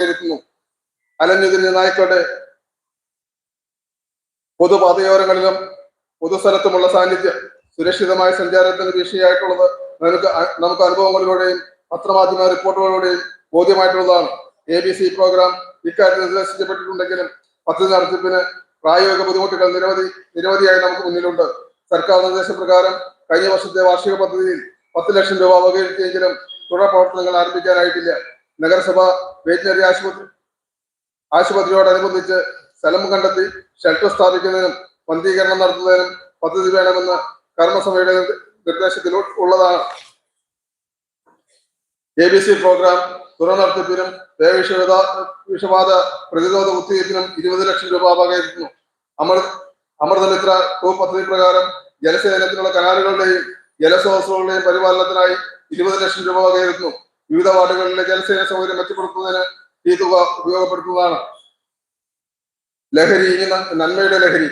വകയിരുത്തുന്നു. അലഞ്ഞുതിരിഞ്ഞ നായ്ക്കളുടെ പൊതുപാതയോരങ്ങളിലും പൊതുസ്ഥലത്തുമുള്ള സാന്നിധ്യം സുരക്ഷിതമായ സഞ്ചാരത്തിന് ഭീഷണിയായിട്ടുള്ളത് നമുക്ക് അനുഭവങ്ങളിലൂടെയും പത്രമാധ്യമ റിപ്പോർട്ടുകളിലൂടെയും ബോധ്യമായിട്ടുള്ളതാണ്. ABC പ്രോഗ്രാം ഇക്കാര്യത്തിൽ നിർദ്ദേശിക്കപ്പെട്ടിട്ടുണ്ടെങ്കിലും പദ്ധതി നടത്തിപ്പിന് പ്രായോഗിക ബുദ്ധിമുട്ടുകൾ നിരവധിയായി നമുക്ക് മുന്നിലുണ്ട്. സർക്കാർ നിർദ്ദേശപ്രകാരം കഴിഞ്ഞ വർഷത്തെ വാർഷിക പദ്ധതിയിൽ 10 ലക്ഷം രൂപ വകയിരുത്തിയെങ്കിലും തുടർ പ്രവർത്തനങ്ങൾ ആരംഭിക്കാനായിട്ടില്ല. നഗരസഭ വെറ്റിനറി ആശുപത്രിയോടനുബന്ധിച്ച് സ്ഥലം കണ്ടെത്തി ഷെൽട്ടർ സ്ഥാപിക്കുന്നതിനും വന്ധീകരണം നടത്തുന്നതിനും പദ്ധതി വേണമെന്ന് കർമ്മസഭയുടെ നിർദ്ദേശത്തിൽ ഉള്ളതാണ്. ABC പ്രോഗ്രാം തുടർ നടത്തിപ്പിനും വിഷബാധ പ്രതിരോധ കുത്തിവയ്പ്പിനും 20 ലക്ഷം രൂപ വകയിരുത്തുന്നു. അമൃതമിത്ര 2 പദ്ധതി പ്രകാരം ജലസേചനത്തിനുള്ള കനാലുകളുടെയും ജലസ്രോതസ്സുകളുടെയും പരിപാലനത്തിനായി 20 ലക്ഷം രൂപ വകയിരുത്തുന്നു. വിവിധ വാർഡുകളിലെ ജലസേചന സൗകര്യം മെച്ചപ്പെടുത്തുന്നതിന് ഈ തുക ഉപയോഗപ്പെടുത്തുന്നതാണ്. ലഹരി, ഇനി നന്മയുടെ ലഹരി.